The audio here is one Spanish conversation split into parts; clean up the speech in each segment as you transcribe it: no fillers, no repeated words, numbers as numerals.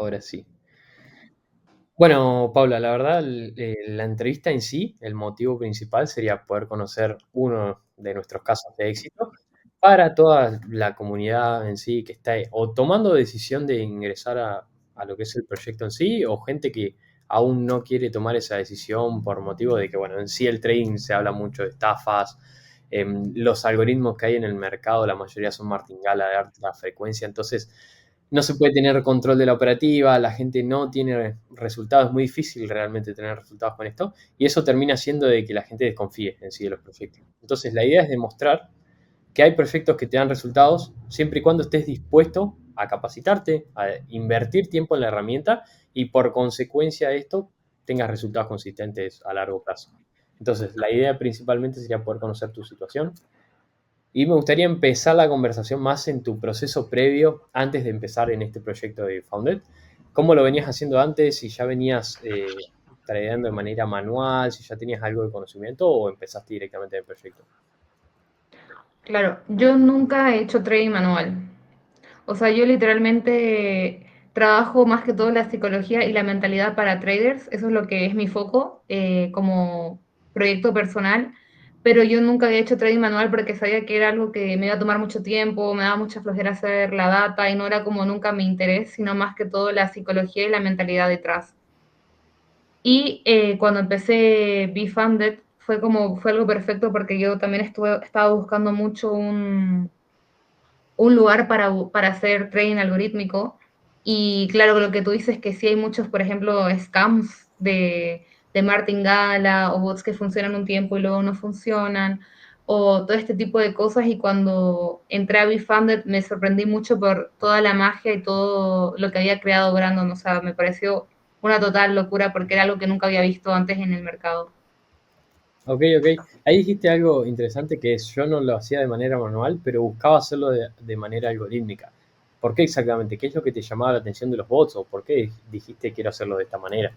ahora sí. Bueno, Paula, la verdad, la entrevista en sí, el motivo principal sería poder conocer uno de nuestros casos de éxito para toda la comunidad en sí que está o tomando decisión de ingresar a lo que es el proyecto en sí, o gente que aún no quiere tomar esa decisión por motivo de que, bueno, en sí el trading se habla mucho de estafas, los algoritmos que hay en el mercado, la mayoría son martingala de alta frecuencia, entonces no se puede tener control de la operativa, la gente no tiene resultados, es muy difícil realmente tener resultados con esto, y eso termina siendo de que la gente desconfíe en sí de los proyectos. Entonces, la idea es demostrar que hay proyectos que te dan resultados siempre y cuando estés dispuesto a capacitarte, a invertir tiempo en la herramienta y por consecuencia de esto tengas resultados consistentes a largo plazo. Entonces, la idea principalmente sería poder conocer tu situación, y me gustaría empezar la conversación más en tu proceso previo, antes de empezar en este proyecto de Founded. ¿Cómo lo venías haciendo antes? Si ya venías tradeando de manera manual, si ya tenías algo de conocimiento o empezaste directamente en el proyecto. Claro, yo nunca he hecho trading manual. O sea, yo literalmente trabajo más que todo la psicología y la mentalidad para traders. Eso es lo que es mi foco como proyecto personal. Pero yo nunca había hecho trading manual porque sabía que era algo que me iba a tomar mucho tiempo, me daba mucha flojera hacer la data y no era como nunca mi interés, sino más que todo la psicología y la mentalidad detrás. Y cuando empecé BeFunded fue algo perfecto porque yo también estaba buscando mucho un lugar para hacer trading algorítmico. Y claro, lo que tú dices es que sí hay muchos, por ejemplo, scams de martingala o bots que funcionan un tiempo y luego no funcionan, o todo este tipo de cosas. Y cuando entré a BeFunded me sorprendí mucho por toda la magia y todo lo que había creado Brandon. O sea, me pareció una total locura porque era algo que nunca había visto antes en el mercado. Ok, ok. Ahí dijiste algo interesante que es, yo no lo hacía de manera manual, pero buscaba hacerlo de manera algorítmica. ¿Por qué exactamente? ¿Qué es lo que te llamaba la atención de los bots o por qué dijiste quiero hacerlo de esta manera?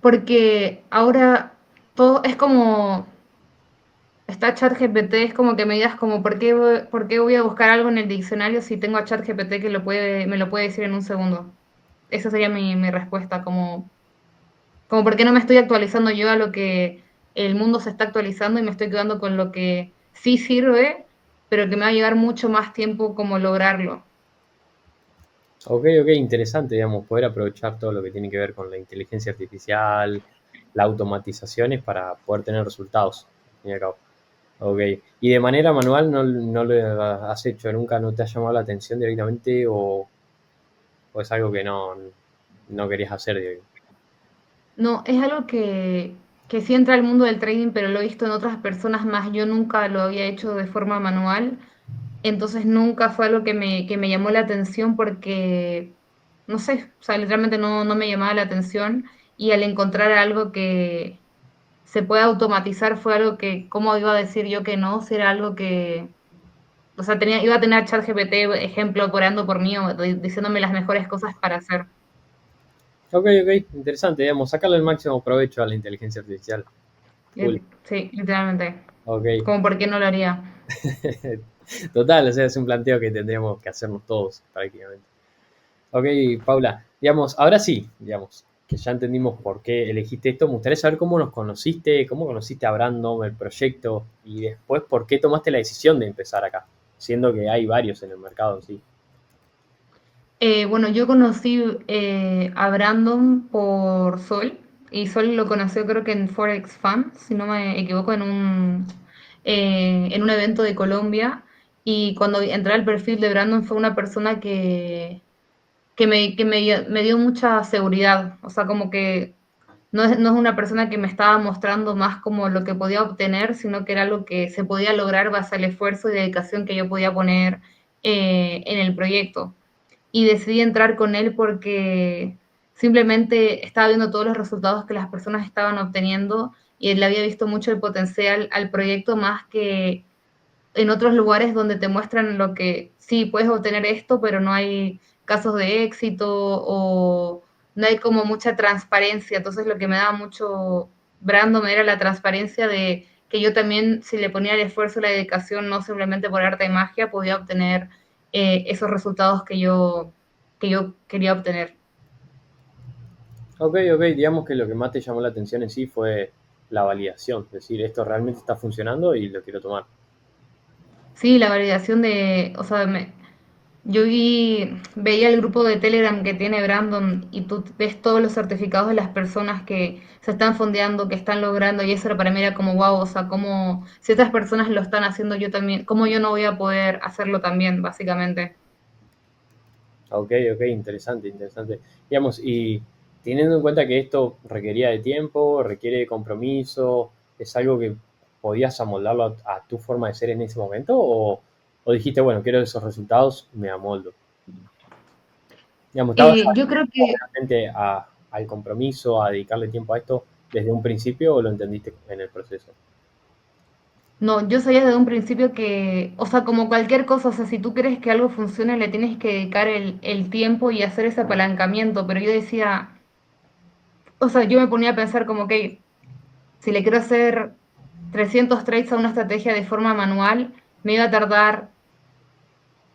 Porque ahora todo es como está ChatGPT, es como que me digas como por qué voy a buscar algo en el diccionario si tengo a ChatGPT que me lo puede decir en un segundo. Esa sería mi respuesta, como por qué no me estoy actualizando yo a lo que el mundo se está actualizando y me estoy quedando con lo que sí sirve, pero que me va a llevar mucho más tiempo como lograrlo. Ok, ok, interesante, digamos, poder aprovechar todo lo que tiene que ver con la inteligencia artificial, las automatizaciones para poder tener resultados, al fin y al cabo. Ok, y de manera manual no lo has hecho, nunca no te ha llamado la atención directamente o es algo que no querías hacer, digo. No, es algo que sí entra al mundo del trading, pero lo he visto en otras personas más. Yo nunca lo había hecho de forma manual. Entonces nunca fue algo que me llamó la atención porque, no sé, o sea, literalmente no me llamaba la atención y al encontrar algo que se puede automatizar fue algo que, ¿cómo iba a decir yo que no? Si era algo que, o sea, iba a tener a ChatGPT, ejemplo, orando por mí o diciéndome las mejores cosas para hacer. Ok, ok, interesante, digamos, sacarle el máximo provecho a la inteligencia artificial. Cool, Sí, literalmente. ok. Como por qué no lo haría. Total, o sea, es un planteo que tendríamos que hacernos todos prácticamente. Ok, Paula, digamos, ahora sí, digamos, que ya entendimos por qué elegiste esto, me gustaría saber cómo nos conociste, cómo conociste a Brandon, el proyecto, y después por qué tomaste la decisión de empezar acá, siendo que hay varios en el mercado, sí. Bueno, yo conocí a Brandon por Sol y Sol lo conoció creo que en Forex Fan, si no me equivoco, en un evento de Colombia y cuando entré al perfil de Brandon fue una persona me dio mucha seguridad, o sea, como que no es una persona que me estaba mostrando más como lo que podía obtener, sino que era algo que se podía lograr base al esfuerzo y dedicación que yo podía poner en el proyecto y decidí entrar con él porque simplemente estaba viendo todos los resultados que las personas estaban obteniendo y él había visto mucho el potencial al proyecto más que en otros lugares donde te muestran lo que sí puedes obtener esto, pero no hay casos de éxito o no hay como mucha transparencia. Entonces lo que me daba mucho Brandon era la transparencia de que yo también, si le ponía el esfuerzo y la dedicación, no simplemente por arte de magia, podía obtener esos resultados que yo quería obtener. Ok, ok, digamos que lo que más te llamó la atención en sí fue la validación, es decir, esto realmente está funcionando y lo quiero tomar. Sí, la validación de, o sea, yo veía el grupo de Telegram que tiene Brandon y tú ves todos los certificados de las personas que se están fondeando, que están logrando, y eso para mí era como wow, o sea, como si estas personas lo están haciendo yo también, ¿cómo yo no voy a poder hacerlo también, básicamente? Ok, ok, interesante, interesante. Digamos, y teniendo en cuenta que esto requería de tiempo, requiere de compromiso, ¿es algo que podías amoldarlo a tu forma de ser en ese momento? O dijiste, bueno, quiero esos resultados, me amoldo? Digamos, ¿estabas Yo creo que realmente al compromiso, a dedicarle tiempo a esto desde un principio o lo entendiste en el proceso? no, yo sabía desde un principio que, o sea, como cualquier cosa, o sea, si tú quieres que algo funcione, le tienes que dedicar el tiempo y hacer ese apalancamiento, pero yo decía, o sea, yo me ponía a pensar como que si le quiero hacer 300 trades a una estrategia de forma manual, me iba a tardar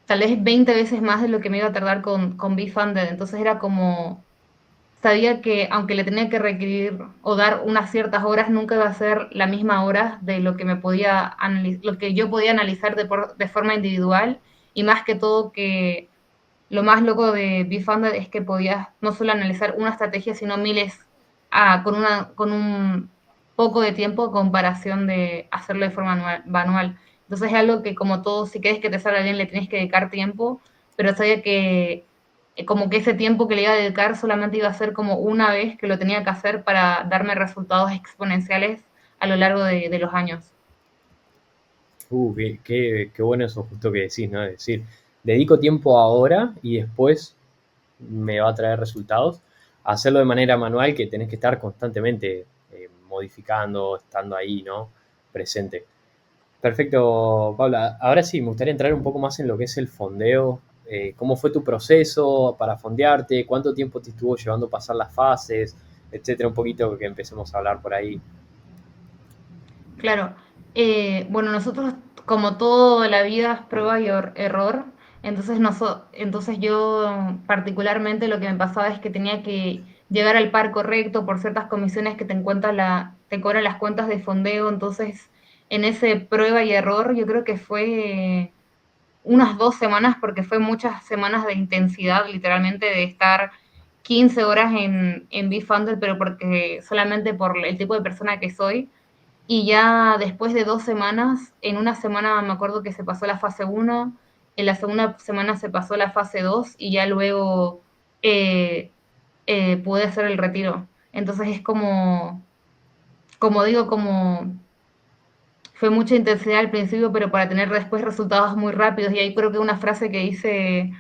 tal vez 20 veces más de lo que me iba a tardar con BeFunded. Entonces era como, sabía que aunque le tenía que requerir o dar unas ciertas horas, nunca iba a ser la misma hora de lo que me podía lo que yo podía analizar de forma individual. Y más que todo que lo más loco de BeFunded es que podías no solo analizar una estrategia, sino miles con un poco de tiempo en comparación de hacerlo de forma manual. Entonces es algo que como todo, si quieres que te salga bien, le tienes que dedicar tiempo, pero sabía que como que ese tiempo que le iba a dedicar solamente iba a ser como una vez que lo tenía que hacer para darme resultados exponenciales a lo largo de los años. Qué bueno eso justo que decís, ¿no? Es decir, dedico tiempo ahora y después me va a traer resultados. Hacerlo de manera manual, que tenés que estar constantemente modificando, estando ahí, ¿no? Presente. Perfecto, Paula. Ahora sí, me gustaría entrar un poco más en lo que es el fondeo. ¿Cómo fue tu proceso para fondearte? ¿Cuánto tiempo te estuvo llevando a pasar las fases? Etcétera, un poquito que empecemos a hablar por ahí. Claro. Bueno, nosotros, como toda la vida, es prueba y error. Entonces, entonces yo particularmente lo que me pasaba es que tenía que llegar al par correcto por ciertas comisiones que te cobran las cuentas de fondeo. Entonces, en ese prueba y error, yo creo que fue unas 2 semanas, porque fue muchas semanas de intensidad, literalmente, de estar 15 horas en BeFunder, pero porque solamente por el tipo de persona que soy. Y ya después de 2 semanas, en una semana me acuerdo que se pasó la fase uno, en la segunda semana se pasó la fase 2 y ya luego eh, pude hacer el retiro. Entonces es como digo, como fue mucha intensidad al principio, pero para tener después resultados muy rápidos. Y ahí creo que una frase que hice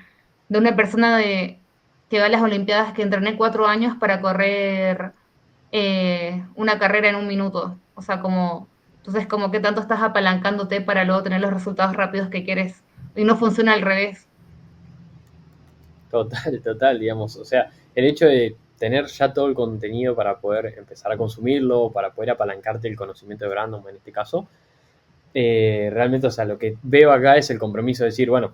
de una persona que va a las Olimpiadas que entrené 4 años para correr una carrera en un minuto. O sea, entonces como que tanto estás apalancándote para luego tener los resultados rápidos que quieres. Y no funciona al revés. Total, total, digamos. O sea, el hecho de tener ya todo el contenido para poder empezar a consumirlo, para poder apalancarte el conocimiento de Brandon en este caso, realmente, o sea, lo que veo acá es el compromiso de decir, bueno,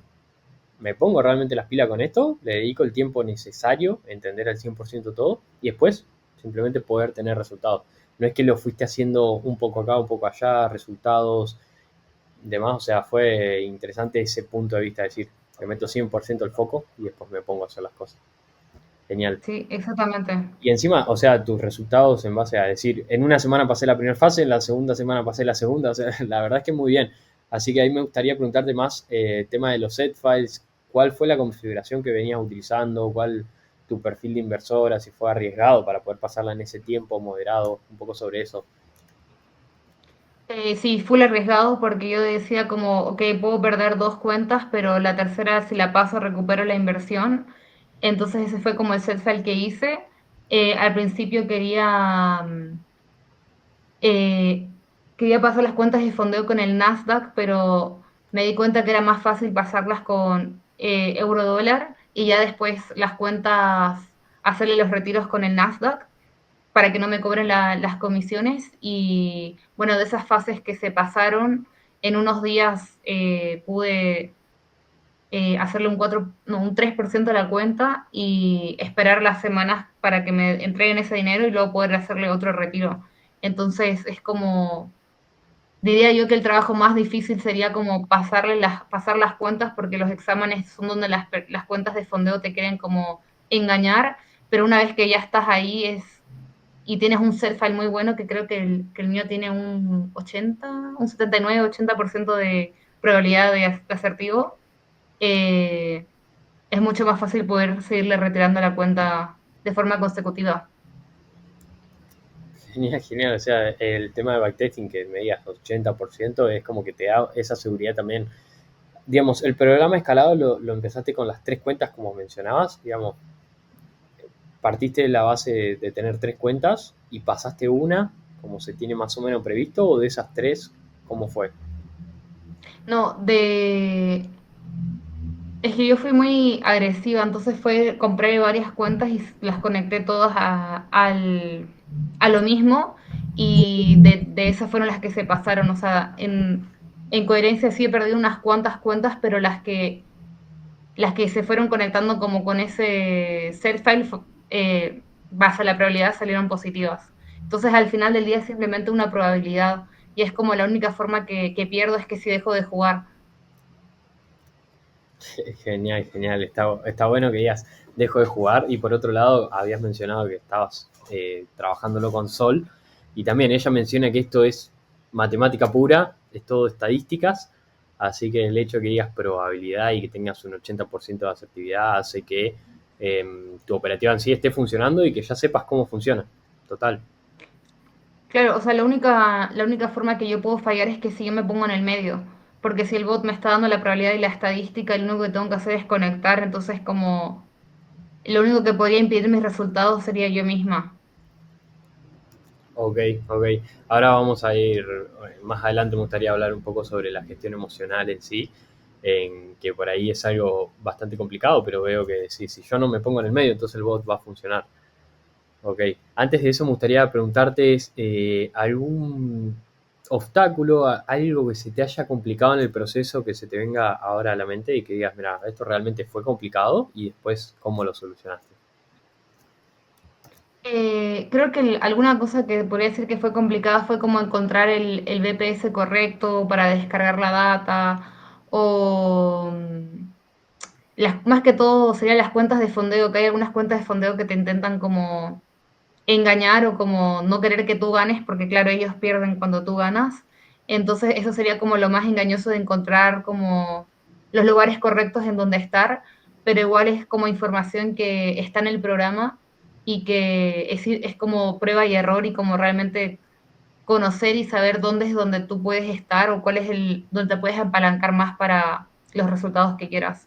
me pongo realmente las pilas con esto, le dedico el tiempo necesario, entender al 100% todo, y después simplemente poder tener resultados. No es que lo fuiste haciendo un poco acá, un poco allá, resultados, demás, o sea, fue interesante ese punto de vista, de decir, le meto 100% el foco y después me pongo a hacer las cosas. Genial. Sí, exactamente. Y encima, o sea, tus resultados en base a decir, en una semana pasé la primera fase, en la segunda semana pasé la segunda, o sea, la verdad es que muy bien. Así que ahí me gustaría preguntarte más tema de los set files, cuál fue la configuración que venías utilizando, cuál tu perfil de inversora, si fue arriesgado para poder pasarla en ese tiempo moderado, un poco sobre eso. Sí, full arriesgado porque yo decía como, ok, puedo perder 2 cuentas, pero la tercera, si la paso, recupero la inversión. Entonces ese fue como el set file que hice. Al principio eh, quería pasar las cuentas de fondeo con el Nasdaq, pero me di cuenta que era más fácil pasarlas con euro dólar y ya después las cuentas, hacerle los retiros con el Nasdaq para que no me cobren las comisiones. Y bueno, de esas fases que se pasaron, en unos días pude hacerle un 4, no, un 3% a la cuenta y esperar las semanas para que me entreguen ese dinero y luego poder hacerle otro retiro. Entonces es como, diría yo que el trabajo más difícil sería como pasar las cuentas porque los exámenes son donde las cuentas de fondeo te quieren como engañar, pero una vez que ya estás ahí y tienes un set file muy bueno, que creo que el mío tiene un 80, un 79-80% de probabilidad de asertivo, eh, es mucho más fácil poder seguirle retirando la cuenta de forma consecutiva. Genial, genial. O sea, el tema de backtesting que me digas 80% es como que te da esa seguridad también. Digamos, el programa escalado lo empezaste con las tres cuentas como mencionabas, digamos, partiste de la base de tener tres cuentas y pasaste una como se tiene más o menos previsto o de esas tres, ¿cómo fue? No, es que yo fui muy agresiva, entonces compré varias cuentas y las conecté todas a lo mismo y de esas fueron las que se pasaron, o sea, en coherencia sí he perdido unas cuantas cuentas, pero las que se fueron conectando como con ese set file, base a la probabilidad, salieron positivas. Entonces al final del día es simplemente una probabilidad y es como la única forma que pierdo es que si dejo de jugar. Genial, genial. Está bueno que digas, dejo de jugar. Y por otro lado, habías mencionado que estabas trabajándolo con Sol. Y también ella menciona que esto es matemática pura, es todo estadísticas. Así que el hecho de que digas probabilidad y que tengas un 80% de asertividad hace que tu operativa en sí esté funcionando y que ya sepas cómo funciona. Total. Claro, o sea, la única forma que yo puedo fallar es que si yo me pongo en el medio, porque si el bot me está dando la probabilidad y la estadística, lo único que tengo que hacer es conectar, entonces como lo único que podría impedir mis resultados sería yo misma. Ok, ok. Ahora vamos a ir, más adelante me gustaría hablar un poco sobre la gestión emocional en sí, en que por ahí es algo bastante complicado, pero veo que sí, si yo no me pongo en el medio, entonces el bot va a funcionar. Ok. Antes de eso me gustaría preguntarte, ¿algún obstáculo, algo que se te haya complicado en el proceso que se te venga ahora a la mente y que digas, mira, esto realmente fue complicado y después cómo lo solucionaste? Creo que alguna cosa que podría decir que fue complicada fue como encontrar el VPS correcto para descargar la data o más que todo serían las cuentas de fondeo, que hay algunas cuentas de fondeo que te intentan como engañar o como no querer que tú ganes, porque claro, ellos pierden cuando tú ganas. Entonces eso sería como lo más engañoso de encontrar como los lugares correctos en donde estar, pero igual es como información que está en el programa y que es como prueba y error y como realmente conocer y saber dónde es donde tú puedes estar o cuál es donde te puedes apalancar más para los resultados que quieras.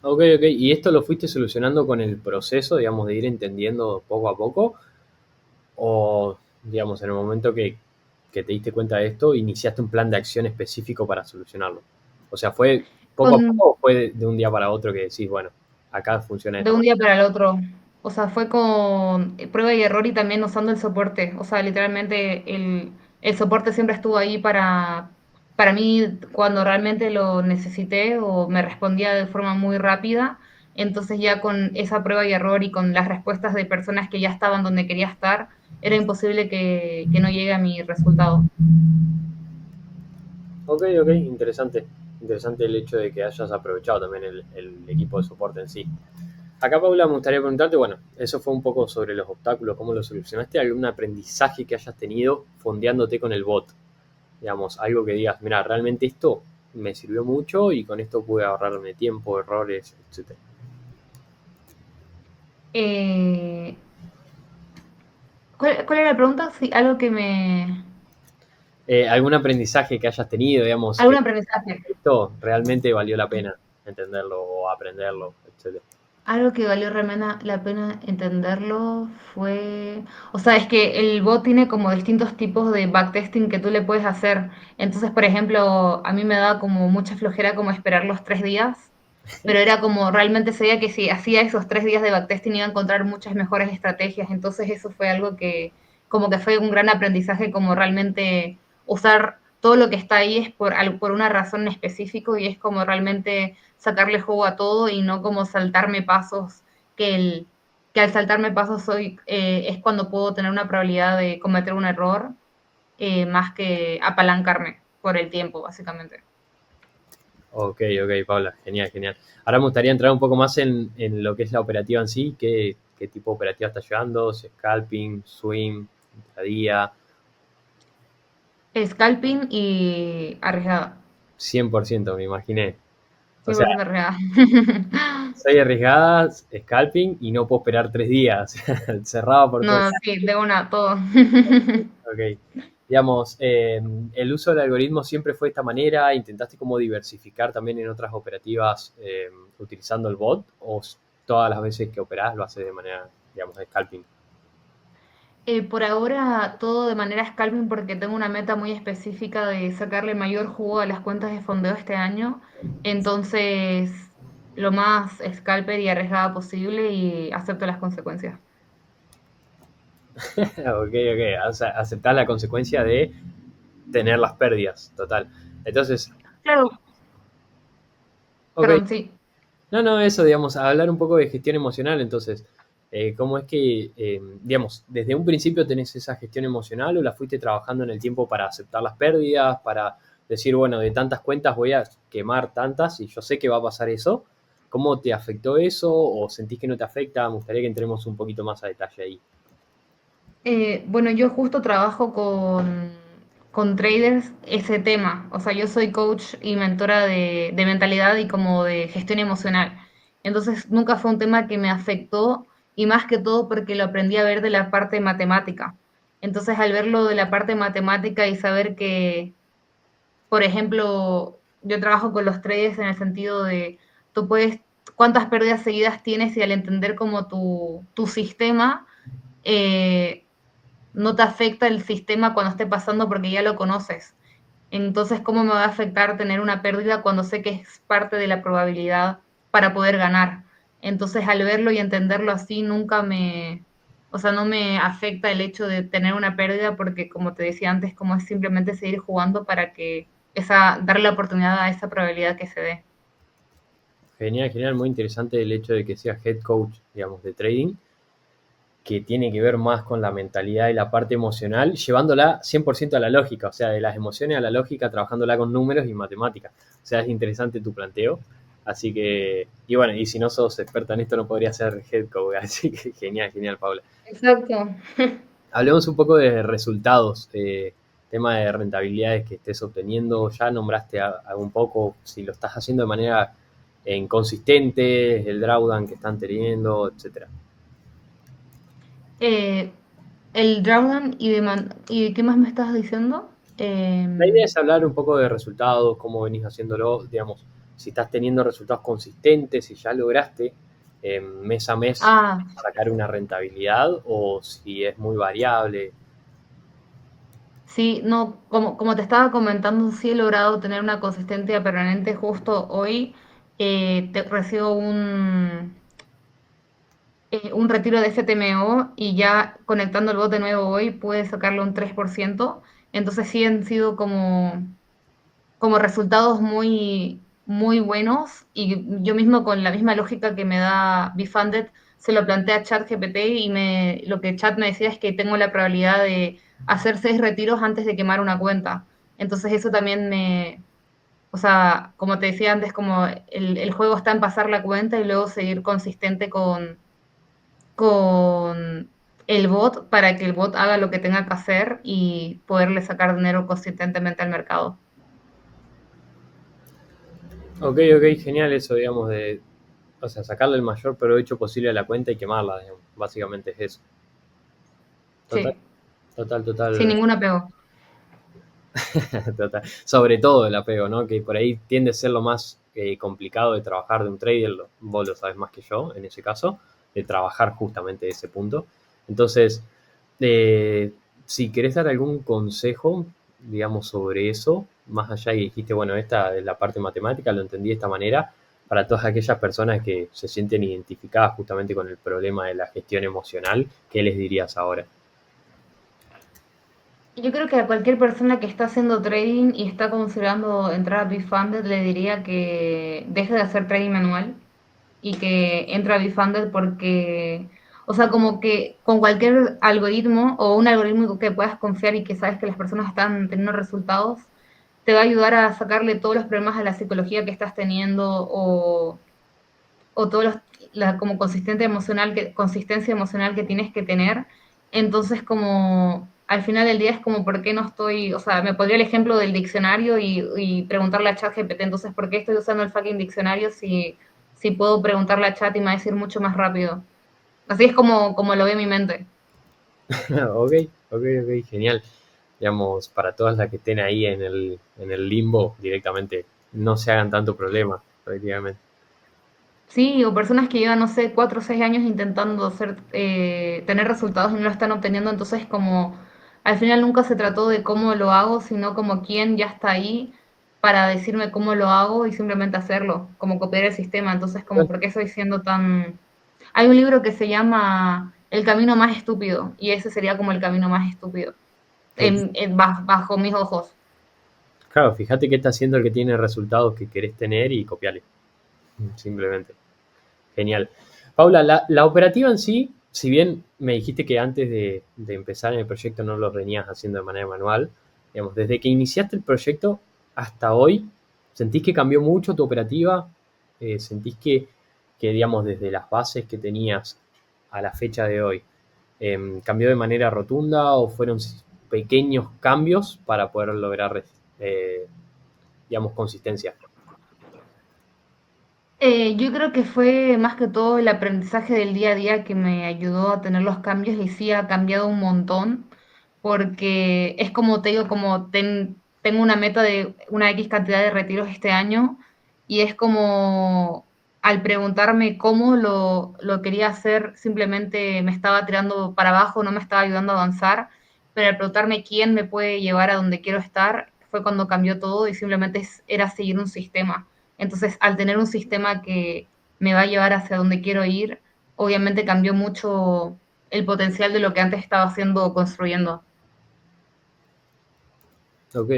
Ok, ok. ¿Y esto lo fuiste solucionando con el proceso, digamos, de ir entendiendo poco a poco? ¿O, digamos, en el momento que te diste cuenta de esto, iniciaste un plan de acción específico para solucionarlo? O sea, ¿fue poco a Con, poco o fue de un día para otro que decís, bueno, acá funciona de de esta un manera? día para el otro. O sea, fue con prueba y error y también usando el soporte. O sea, literalmente el soporte siempre estuvo ahí para mí cuando realmente lo necesité o me respondía de forma muy rápida. Entonces ya con esa prueba y error y con las respuestas de personas que ya estaban donde quería estar, era imposible que no llegue a mi resultado. Ok, ok, interesante. Interesante el hecho de que hayas aprovechado también el equipo de soporte en sí. Acá, Paula, me gustaría preguntarte, bueno, eso fue un poco sobre los obstáculos, cómo lo solucionaste, algún aprendizaje que hayas tenido fondeándote con el bot, digamos, algo que digas, mira, realmente esto me sirvió mucho y con esto pude ahorrarme tiempo, errores, etcétera. Eh, ¿Cuál era la pregunta? Sí, algo que me... Algún aprendizaje que hayas tenido, digamos, ¿Algún que aprendizaje? esto realmente valió la pena entenderlo o aprenderlo, etcétera. Algo que valió realmente la pena entenderlo fue, o sea, es que el bot tiene como distintos tipos de backtesting que tú le puedes hacer. Entonces, por ejemplo, a mí me daba como mucha flojera como esperar los 3 días, pero era como realmente sabía que si hacía esos 3 días de backtesting iba a encontrar muchas mejores estrategias. Entonces, eso fue algo que como que fue un gran aprendizaje, como realmente usar todo lo que está ahí es por una razón en específico y es como realmente sacarle jugo a todo y no como saltarme pasos, que, el, que al saltarme pasos es cuando puedo tener una probabilidad de cometer un error, más que apalancarme por el tiempo, básicamente. Ok, ok, Paula, genial, genial. Ahora me gustaría entrar un poco más en lo que es la operativa en sí, qué tipo de operativa está llevando, si scalping, swing, intradía, Scalping y arriesgada. 100% me imaginé. O sea, 100% arriesgada. soy arriesgada, scalping y no puedo esperar 3 días, cerrado por todo. No, sí, de una, todo. Ok. Digamos, el uso del algoritmo siempre fue de esta manera. ¿Intentaste como diversificar también en otras operativas utilizando el bot? ¿O todas las veces que operás lo haces de manera, digamos, de scalping? Por ahora todo de manera scalping porque tengo una meta muy específica de sacarle mayor jugo a las cuentas de fondeo este año. Entonces, lo más scalper y arriesgada posible y acepto las consecuencias. Ok, ok. O sea, aceptás la consecuencia de tener las pérdidas, total. Entonces, Claro, ok. perdón, sí. No, no, eso, digamos, hablar un poco de gestión emocional, entonces, ¿cómo es que, digamos, desde un principio tenés esa gestión emocional o la fuiste trabajando en el tiempo para aceptar las pérdidas, para decir, bueno, de tantas cuentas voy a quemar tantas y yo sé que va a pasar eso? ¿Cómo te afectó eso o sentís que no te afecta? Me gustaría que entremos un poquito más a detalle ahí. Bueno, yo justo trabajo con traders ese tema. O sea, yo soy coach y mentora de mentalidad y como de gestión emocional. Entonces, nunca fue un tema que me afectó y más que todo porque lo aprendí a ver de la parte matemática. Entonces, al verlo de la parte matemática y saber que, por ejemplo, yo trabajo con los traders en el sentido de tú puedes, cuántas pérdidas seguidas tienes y al entender como tu sistema, eh, no te afecta el sistema cuando esté pasando porque ya lo conoces. Entonces, ¿cómo me va a afectar tener una pérdida cuando sé que es parte de la probabilidad para poder ganar? Entonces, al verlo y entenderlo así, o sea, no me afecta el hecho de tener una pérdida porque, como te decía antes, como es simplemente seguir jugando para que darle la oportunidad a esa probabilidad que se dé. Genial, genial, muy interesante el hecho de que seas head coach, digamos, de trading, que tiene que ver más con la mentalidad y la parte emocional, llevándola 100% a la lógica, o sea, de las emociones a la lógica, trabajándola con números y matemáticas. O sea, es interesante tu planteo. Así que, y bueno, y si no sos experta en esto, no podría ser head coach. Así que genial, genial, Paula. Exacto. Hablemos un poco de resultados, tema de rentabilidades que estés obteniendo. Ya nombraste un poco si lo estás haciendo de manera inconsistente, el drawdown que están teniendo, etcétera. Eh, el drawdown y ¿qué más me estás diciendo? La idea es hablar un poco de resultados, cómo venís haciéndolo, digamos, si estás teniendo resultados consistentes, si ya lograste mes a mes Ah, sacar una rentabilidad o si es muy variable. sí, no, como te estaba comentando, sí he logrado tener una consistencia permanente. Justo hoy recibo un retiro de FTMO y ya conectando el bot de nuevo hoy pude sacarle un 3%. Entonces sí han sido como resultados muy, muy buenos y yo mismo con la misma lógica que me da BeFunded se lo planteé a ChatGPT y lo que Chat me decía es que tengo la probabilidad de hacer 6 retiros antes de quemar una cuenta. Entonces eso también o sea, como te decía antes, como el juego está en pasar la cuenta y luego seguir consistente con el bot para que el bot haga lo que tenga que hacer y poderle sacar dinero consistentemente al mercado. Ok, ok, genial eso, digamos, o sea, sacarle el mayor provecho posible a la cuenta y quemarla, digamos, básicamente es eso. Total, Sí, total, sin total. ningún apego. Total. Sobre todo el apego, ¿no? Que por ahí tiende a ser lo más complicado de trabajar de un trader, vos lo sabes más que yo en ese caso, de trabajar justamente ese punto. Entonces, eh, si querés dar algún consejo, digamos, sobre eso, más allá y dijiste, bueno, esta es la parte matemática, lo entendí de esta manera, para todas aquellas personas que se sienten identificadas justamente con el problema de la gestión emocional, ¿qué les dirías ahora? Yo creo que a cualquier persona que está haciendo trading y está considerando entrar a BeFunded le diría que deje de hacer trading manual y que entre a BeFunded porque, o sea, como que con cualquier algoritmo o un algoritmo que puedas confiar y que sabes que las personas están teniendo resultados, te va a ayudar a sacarle todos los problemas a la psicología que estás teniendo o todos la como consistencia emocional que tienes que tener. Entonces, como al final del día es como, ¿por qué no estoy? O sea, me pondría el ejemplo del diccionario y preguntarle a ChatGPT, entonces, ¿por qué estoy usando el fucking diccionario si puedo preguntarle a Chat y me va a decir mucho más rápido? Así es como lo ve mi mente. Ok, ok, genial. Digamos, para todas las que estén ahí en el limbo directamente, no se hagan tanto problema, prácticamente. Sí, o personas que llevan, no sé, 4 o 6 años intentando tener resultados y no lo están obteniendo, entonces como al final nunca se trató de cómo lo hago, sino como quién ya está ahí para decirme cómo lo hago y simplemente hacerlo, como copiar el sistema, entonces como por qué estoy siendo tan... Hay un libro que se llama El camino más estúpido y ese sería como el camino más estúpido, bajo mis ojos. Claro, fíjate qué está haciendo el que tiene resultados que querés tener y copiarle, simplemente. Genial. Paula, la operativa en sí, si bien me dijiste que antes de empezar en el proyecto no lo venías haciendo de manera manual, digamos, desde que iniciaste el proyecto hasta hoy, ¿sentís que cambió mucho tu operativa? ¿Sentís que, digamos, desde las bases que tenías a la fecha de hoy, cambió de manera rotunda o fueron pequeños cambios para poder lograr, eh, digamos, consistencia? Yo creo que fue más que todo el aprendizaje del día a día que me ayudó a tener los cambios y sí ha cambiado un montón porque es como te digo, como tengo una meta de una X cantidad de retiros este año y es como al preguntarme cómo lo quería hacer, simplemente me estaba tirando para abajo, no me estaba ayudando a avanzar, pero al preguntarme quién me puede llevar a donde quiero estar, fue cuando cambió todo y simplemente era seguir un sistema. Entonces, al tener un sistema que me va a llevar hacia donde quiero ir, obviamente cambió mucho el potencial de lo que antes estaba haciendo o construyendo. Ok,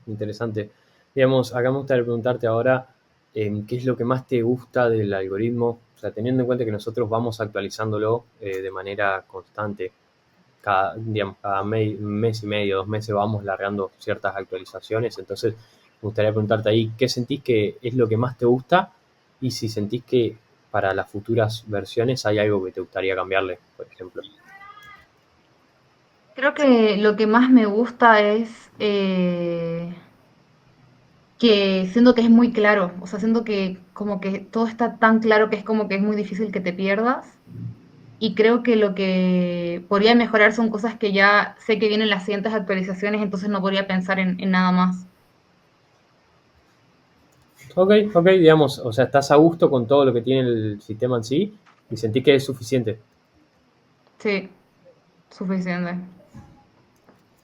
interesante. Digamos, acá me gustaría preguntarte ahora, ¿qué es lo que más te gusta del algoritmo? O sea, teniendo en cuenta que nosotros vamos actualizándolo de manera constante, digamos, cada mes y medio, 2 meses vamos largando ciertas actualizaciones, entonces me gustaría preguntarte ahí, ¿qué sentís que es lo que más te gusta? Y si sentís que para las futuras versiones hay algo que te gustaría cambiarle, por ejemplo. Creo que lo que más me gusta es que siento que es muy claro, o sea, siento que como que todo está tan claro que es como que es muy difícil que te pierdas. Y creo que lo que podría mejorar son cosas que ya sé que vienen las siguientes actualizaciones, entonces no podría pensar en nada más. Ok, digamos, o sea, estás a gusto con todo lo que tiene el sistema en sí y sentís que es suficiente. Sí, suficiente.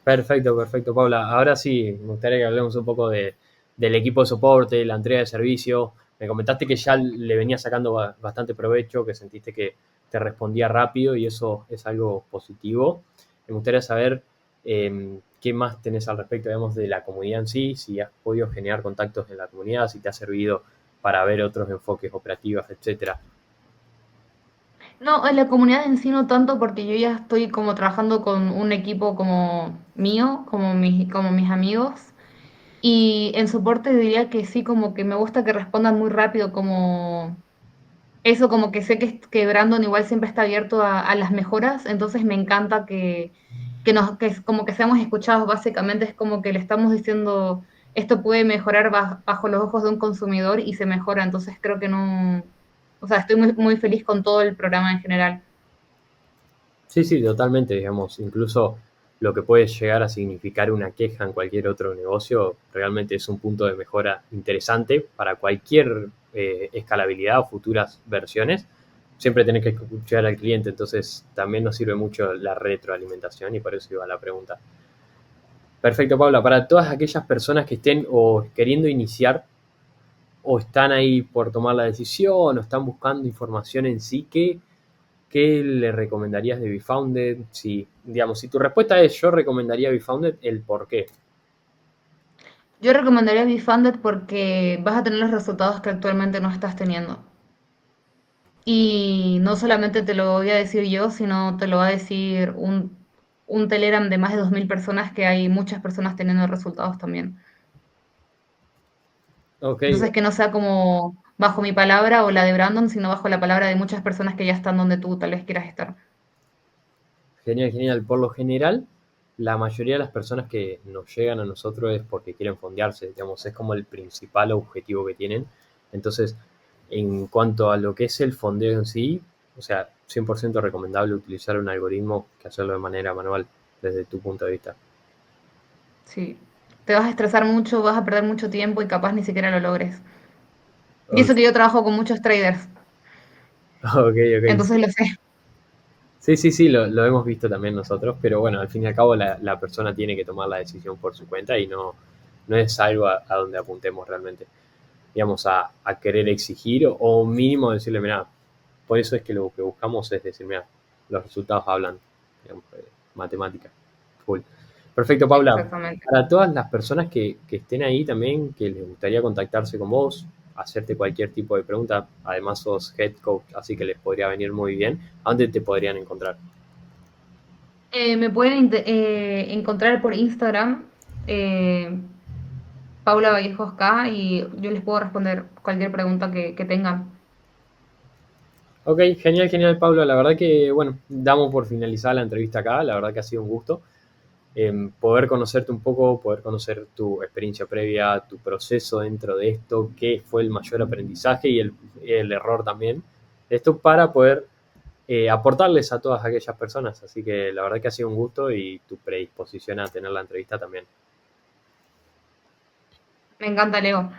Perfecto, Paula. Ahora sí, me gustaría que hablemos un poco del equipo de soporte, la entrega de servicio. Me comentaste que ya le venías sacando bastante provecho, que sentiste que te respondía rápido y eso es algo positivo. Me gustaría saber qué más tenés al respecto, digamos, de la comunidad en sí, si has podido generar contactos en la comunidad, si te ha servido para ver otros enfoques operativos, etcétera. No, en la comunidad en sí no tanto porque yo ya estoy como trabajando con un equipo como mío, como mis amigos. Y en soporte diría que sí, como que me gusta que respondan muy rápido, como eso, como que sé que Brandon igual siempre está abierto a las mejoras, entonces me encanta que como que seamos escuchados, básicamente es como que le estamos diciendo, esto puede mejorar bajo los ojos de un consumidor y se mejora, entonces creo que no, o sea, estoy muy, muy feliz con todo el programa en general. Sí, totalmente, digamos, incluso lo que puede llegar a significar una queja en cualquier otro negocio realmente es un punto de mejora interesante para cualquier escalabilidad o futuras versiones. Siempre tenés que escuchar al cliente, entonces también nos sirve mucho la retroalimentación y por eso iba la pregunta. Perfecto, Paula, para todas aquellas personas que estén o queriendo iniciar o están ahí por tomar la decisión o están buscando información en sí, ¿qué le recomendarías de BeFounded? Si, digamos, si tu respuesta es yo recomendaría BeFounded, el por qué. Yo recomendaría BeFunded porque vas a tener los resultados que actualmente no estás teniendo. Y no solamente te lo voy a decir yo, sino te lo va a decir un Telegram de más de 2000 personas, que hay muchas personas teniendo resultados también. Ok, Entonces que no sea como bajo mi palabra o la de Brandon, sino bajo la palabra de muchas personas que ya están donde tú tal vez quieras estar. genial, genial. Por lo general, la mayoría de las personas que nos llegan a nosotros es porque quieren fondearse, digamos, es como el principal objetivo que tienen. Entonces, en cuanto a lo que es el fondeo en sí, o sea, 100% recomendable utilizar un algoritmo que hacerlo de manera manual, desde tu punto de vista. Sí. Te vas a estresar mucho, vas a perder mucho tiempo y capaz ni siquiera lo logres. Y Ok, eso que yo trabajo con muchos traders, ok, ok. entonces lo sé. Sí, sí, sí, lo hemos visto también nosotros, pero bueno, al fin y al cabo la persona tiene que tomar la decisión por su cuenta y no es algo a donde apuntemos realmente, digamos, a querer exigir o mínimo decirle, mira, por eso es que lo que buscamos es decir, mira, los resultados hablan, digamos, matemática, full. Perfecto, Paula. Exactamente. Para todas las personas que estén ahí también, que les gustaría contactarse con vos, hacerte cualquier tipo de pregunta, además sos head coach, así que les podría venir muy bien, ¿a dónde te podrían encontrar? Me pueden encontrar por Instagram, eh, Paula Vallejos K, y yo les puedo responder cualquier pregunta que tengan. Ok, genial, genial, Pablo. La verdad que, bueno, damos por finalizada la entrevista acá. La verdad que ha sido un gusto poder conocerte un poco, poder conocer tu experiencia previa, tu proceso dentro de esto, qué fue el mayor aprendizaje y el error también. Esto para poder aportarles a todas aquellas personas. Así que la verdad que ha sido un gusto y tu predisposición a tener la entrevista también. Me encanta, Leo.